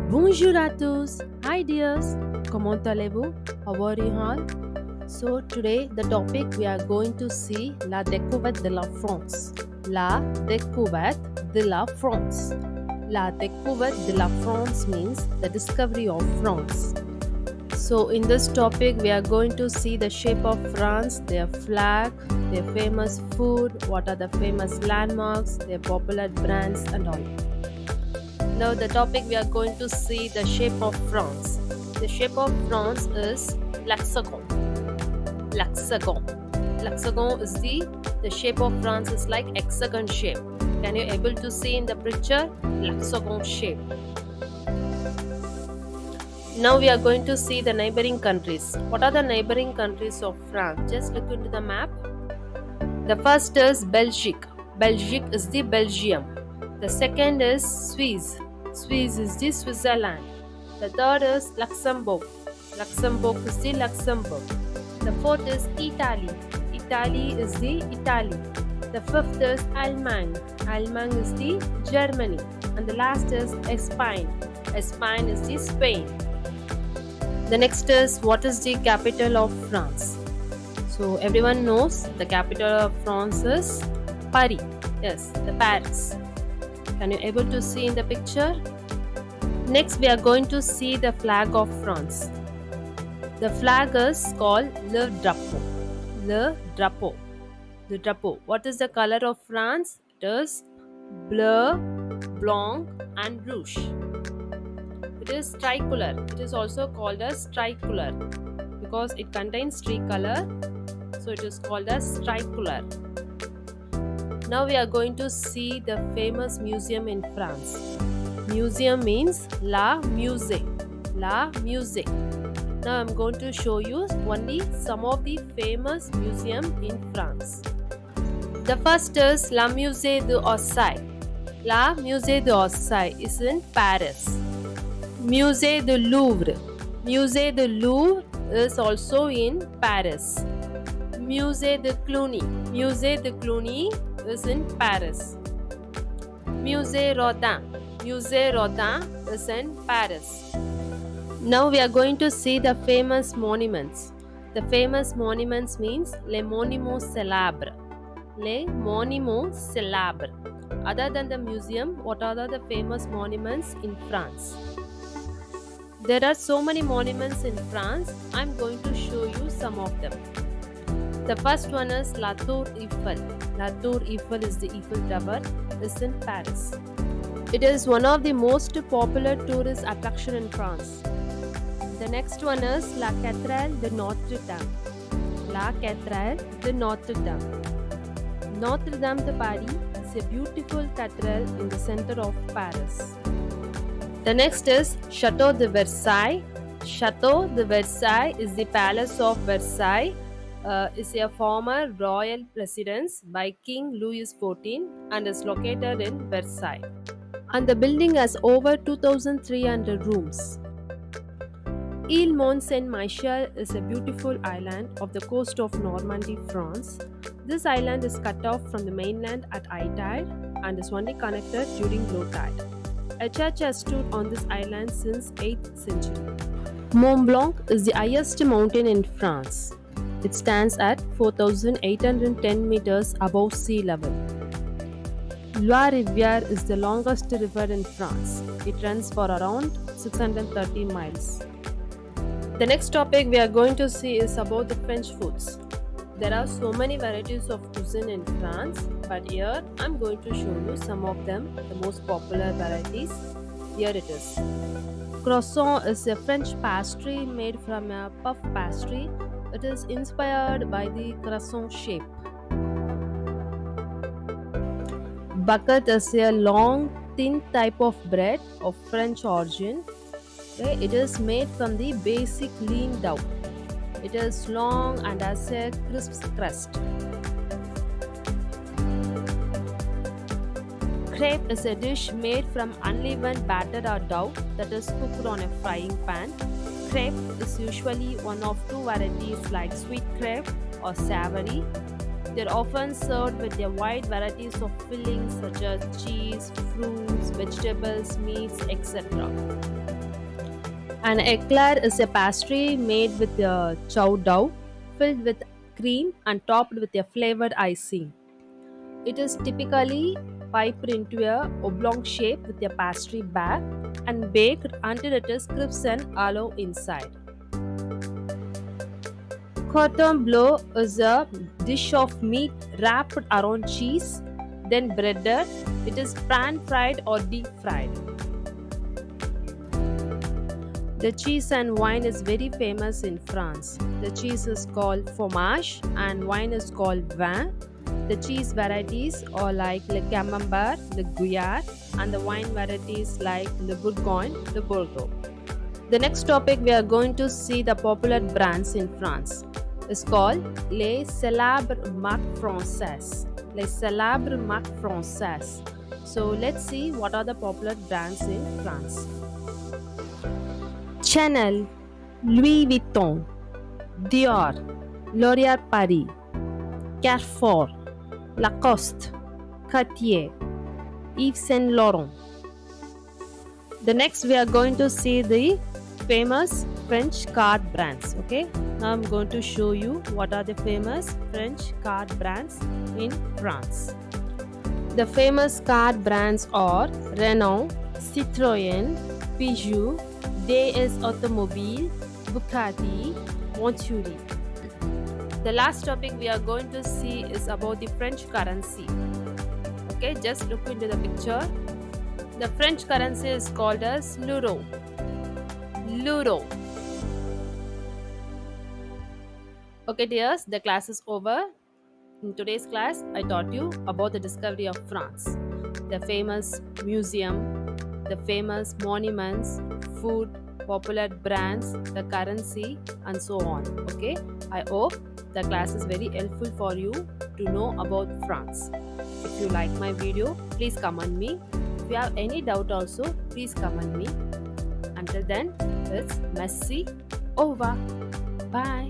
Bonjour à tous. Hi dears. Comment allez-vous? How are you all? So today the topic we are going to see la découverte de la France. La découverte de la France. La découverte de la France means the discovery of France. So in this topic we are going to see the shape of France, their flag, their famous food, what are the famous landmarks, their popular brands and all. Now the topic we are going to see the shape of France. The shape of France is l'hexagon. L'hexagon. L'hexagon is the shape of France is like hexagon shape. Can you able to see in the picture l'hexagon shape? Now we are going to see the neighboring countries. What are the neighboring countries of France? Just look into the map. The first is Belgique. Belgique is the Belgium. The second is Swiss. Swiss is the Switzerland. The third is Luxembourg. Luxembourg is the Luxembourg. The fourth is Italy. Italy is the Italy. The fifth is Allemagne. Allemagne is the Germany. And the last is Spain. Spain is the Spain. The next is what is the capital of France? So everyone knows the capital of France is Paris. Yes, the Paris. Can you able to see in the picture? Next we are going to see the flag of France. The flag is called le drapeau. Le drapeau. The drapeau. What is the color of France? It is bleu, blanc and rouge. It is tricolor. It is also called as tricolor because it contains three color. So it is called as tricolor. Now we are going to see the famous museum in France. Museum means la musée. La musée. Now I am going to show you only some of the famous museum in France. The first is La Musée d'Orsay. La Musée d'Orsay is in Paris. Musée du Louvre. Musée du Louvre is also in Paris. Musée de Cluny. Musée de Cluny is in Paris. Musée Rodin. Musée Rodin is in Paris. Now we are going to see the famous monuments. The famous monuments means les monuments célèbres. Les monuments célèbres. Other than the museum, what are the famous monuments in France? There are so many monuments in France. I am going to show you some of them. The first one is La Tour Eiffel. La Tour Eiffel is the Eiffel Tower. It's in Paris. It is one of the most popular tourist attraction in France. The next one is La Cathédrale de Notre Dame. La Cathédrale de Notre Dame. Notre Dame de Paris is a beautiful cathedral in the center of Paris. The next is Chateau de Versailles. Chateau de Versailles is the Palace of Versailles. Is a former royal residence by King Louis XIV and is located in Versailles. And the building has over 2,300 rooms. Ile Mont Saint Michel is a beautiful island off the coast of Normandy, France. This island is cut off from the mainland at high tide and is only connected during low tide. A church has stood on this island since 8th century. Mont Blanc is the highest mountain in France. It stands at 4,810 meters above sea level. Loire Rivière is the longest river in France. It runs for around 630 miles. The next topic we are going to see is about the French foods. There are so many varieties of cuisine in France, but here I am going to show you some of them, the most popular varieties. Here it is. Croissant is a French pastry made from a puff pastry. It is inspired by the croissant shape. Baguette is a long, thin type of bread of French origin. Okay, it is made from the basic lean dough. It is long and has a crisp crust. Crepe is a dish made from unleavened batter or dough that is cooked on a frying pan. Crepe is usually one of two varieties like sweet crepe or savory. They're often served with a wide varieties of fillings such as cheese, fruits, vegetables, meats, etc. An eclair is a pastry made with a chow dough filled with cream and topped with a flavored icing. It is typically piped into a oblong shape with a pastry bag and baked until it is crisp and hollow inside. Cordon bleu is a dish of meat wrapped around cheese, then breaded. It is pan fried or deep fried. The cheese and wine is very famous in France. The cheese is called fromage and wine is called vin. The cheese varieties are like Le Camembert, Le Gruyere, and the wine varieties like Le Bourgogne, Le Bordeaux. The next topic we are going to see the popular brands in France is called Les Célèbres Marques Françaises. Les Célèbres Marques Françaises. So let's see what are the popular brands in France. Chanel, Louis Vuitton, Dior, L'Oréal Paris, Carrefour, Lacoste, Cartier, Yves Saint Laurent. The next we are going to see the famous French car brands. Okay, now I'm going to show you what are the famous French car brands in France. The famous car brands are Renault, Citroën, Peugeot, DS Automobile, Bugatti, Monturi. The last topic we are going to see is about the French currency. Okay, just look into the picture. The French currency is called as l'euro. L'euro. Okay, dears, the class is over. In today's class, I taught you about the discovery of France, the famous museum, the famous monuments, food, popular brands, the currency, and so on. Okay, I hope the class is very helpful for you to know about France. If you like my video, please comment me. If you have any doubt also, please comment me. Until then, it's Messi over. Bye.